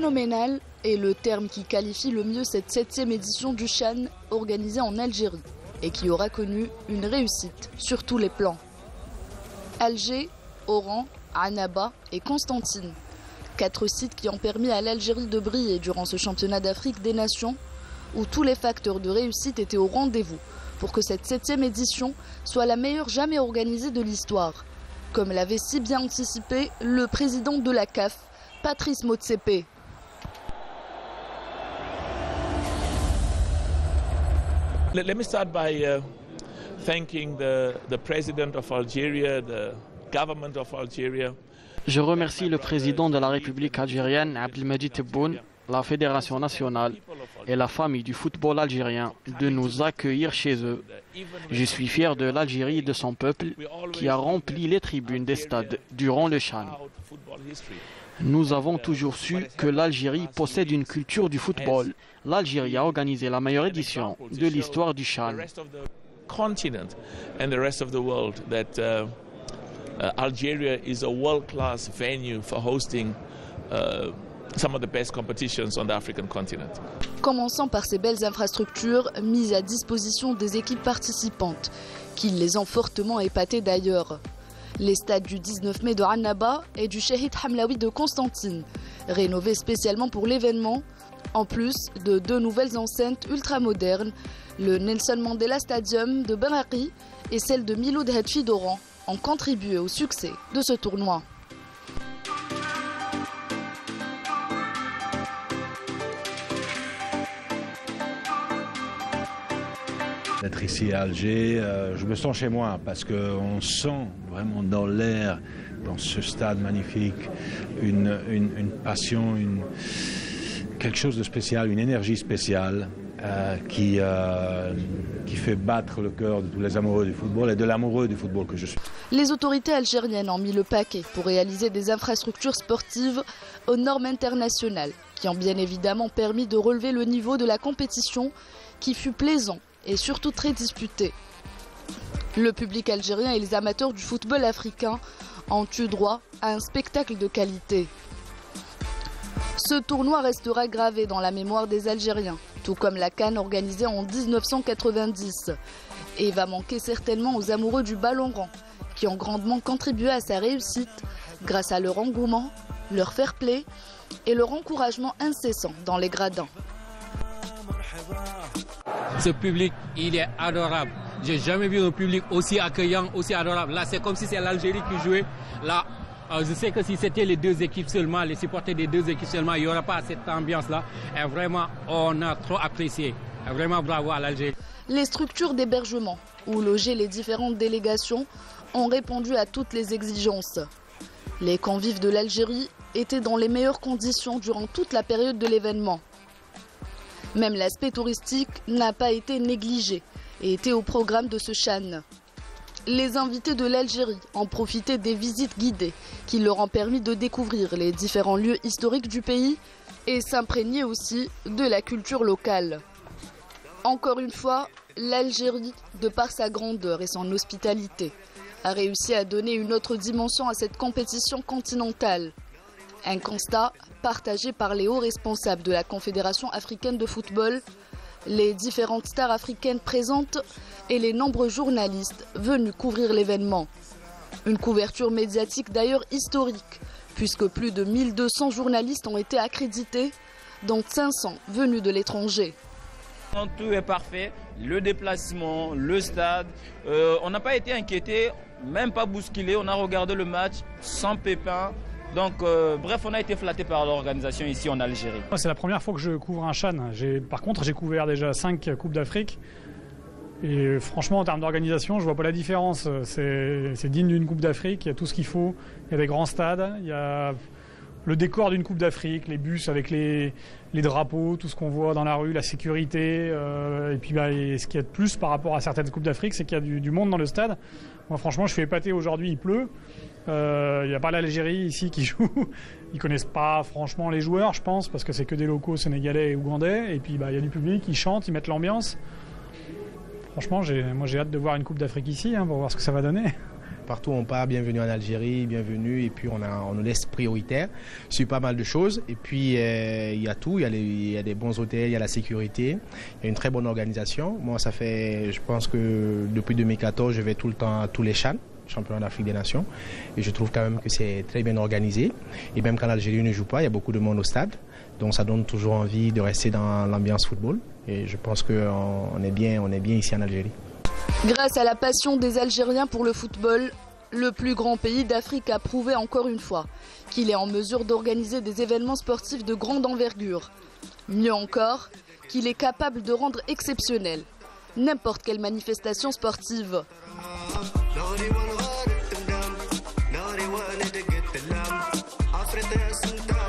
Phénoménal est le terme qui qualifie le mieux cette 7e édition du CHAN organisée en Algérie et qui aura connu une réussite sur tous les plans. Alger, Oran, Annaba et Constantine. 4 sites qui ont permis à l'Algérie de briller durant ce championnat d'Afrique des Nations où tous les facteurs de réussite étaient au rendez-vous pour que cette 7e édition soit la meilleure jamais organisée de l'histoire, comme l'avait si bien anticipé le président de la CAF, Patrice Motsepe. Let me start by thanking the president of Algeria, the government of Algeria. Je remercie le président de la République algérienne, Abdelmadjid Tebboune, la Fédération nationale et la famille du football algérien de nous accueillir chez eux. Je suis fier de l'Algérie et de son peuple qui a rempli les tribunes des stades durant le CHAN. Nous avons toujours su que l'Algérie possède une culture du football. L'Algérie a organisé la meilleure édition de l'histoire du CHAN. Algeria is a world-class venue for hosting some of the best competitions on the African continent. Commençant par ces belles infrastructures mises à disposition des équipes participantes, qui les ont fortement épatées d'ailleurs. Les stades du 19 mai de Annaba et du Chahid Hamlaoui de Constantine, rénovés spécialement pour l'événement, en plus de 2 nouvelles enceintes ultramodernes, le Nelson Mandela Stadium de Beraki et celle de Miloud Hatfi d'Oran, ont contribué au succès de ce tournoi. D'être ici à Alger, je me sens chez moi parce qu'on sent vraiment dans l'air, dans ce stade magnifique, une passion, quelque chose de spécial, une énergie spéciale qui fait battre le cœur de tous les amoureux du football et de l'amoureux du football que je suis. Les autorités algériennes ont mis le paquet pour réaliser des infrastructures sportives aux normes internationales qui ont bien évidemment permis de relever le niveau de la compétition qui fut plaisant et surtout très disputé. Le public algérien et les amateurs du football africain ont eu droit à un spectacle de qualité. Ce tournoi restera gravé dans la mémoire des Algériens, tout comme la CAN organisée en 1990, et va manquer certainement aux amoureux du ballon rond, qui ont grandement contribué à sa réussite grâce à leur engouement, leur fair play et leur encouragement incessant dans les gradins. Ce public, il est adorable. J'ai jamais vu un public aussi accueillant, aussi adorable. Là, c'est comme si c'est l'Algérie qui jouait. Là, je sais que si c'était les 2 équipes seulement, les supporters des 2 équipes seulement, il n'y aurait pas cette ambiance-là. Et vraiment, on a trop apprécié. Et vraiment, bravo à l'Algérie. Les structures d'hébergement où logeaient les différentes délégations ont répondu à toutes les exigences. Les convives de l'Algérie étaient dans les meilleures conditions durant toute la période de l'événement. Même l'aspect touristique n'a pas été négligé et était au programme de ce CHAN. Les invités de l'Algérie ont profité des visites guidées qui leur ont permis de découvrir les différents lieux historiques du pays et s'imprégner aussi de la culture locale. Encore une fois, l'Algérie, de par sa grandeur et son hospitalité, a réussi à donner une autre dimension à cette compétition continentale. Un constat partagé par les hauts responsables de la Confédération africaine de football, les différentes stars africaines présentes et les nombreux journalistes venus couvrir l'événement. Une couverture médiatique d'ailleurs historique, puisque plus de 1200 journalistes ont été accrédités, dont 500 venus de l'étranger. Tout est parfait, le déplacement, le stade, on n'a pas été inquiétés, même pas bousculés, on a regardé le match sans pépin. Donc, bref, on a été flatté par l'organisation ici en Algérie. C'est la première fois que je couvre un CHAN. Par contre, j'ai couvert déjà 5 Coupes d'Afrique. Et franchement, en termes d'organisation, je vois pas la différence. C'est digne d'une Coupe d'Afrique, il y a tout ce qu'il faut. Il y a des grands stades, il y a le décor d'une Coupe d'Afrique, les bus avec les drapeaux, tout ce qu'on voit dans la rue, la sécurité. Et puis ce qu'il y a de plus par rapport à certaines Coupes d'Afrique, c'est qu'il y a du monde dans le stade. Moi, franchement, je suis épaté aujourd'hui, il pleut. Il n'y a pas l'Algérie ici qui joue. Ils connaissent pas franchement les joueurs, je pense, parce que c'est que des locaux sénégalais et ougandais. Et puis il y a du public, ils chantent, ils mettent l'ambiance. Franchement, moi j'ai hâte de voir une Coupe d'Afrique ici, pour voir ce que ça va donner. partout où on part, bienvenue en Algérie, bienvenue, et puis on nous laisse prioritaire sur pas mal de choses. Et puis il y a tout, il y a des bons hôtels, il y a la sécurité, il y a une très bonne organisation. Moi, ça fait, je pense que depuis 2014, je vais tout le temps à tous les CHAN, championnat d'Afrique des Nations, et je trouve quand même que c'est très bien organisé. Et même quand l'Algérie ne joue pas, il y a beaucoup de monde au stade, donc ça donne toujours envie de rester dans l'ambiance football. Et je pense qu'on est bien ici en Algérie. Grâce à la passion des Algériens pour le football, le plus grand pays d'Afrique a prouvé encore une fois qu'il est en mesure d'organiser des événements sportifs de grande envergure. Mieux encore, qu'il est capable de rendre exceptionnel n'importe quelle manifestation sportive. Africa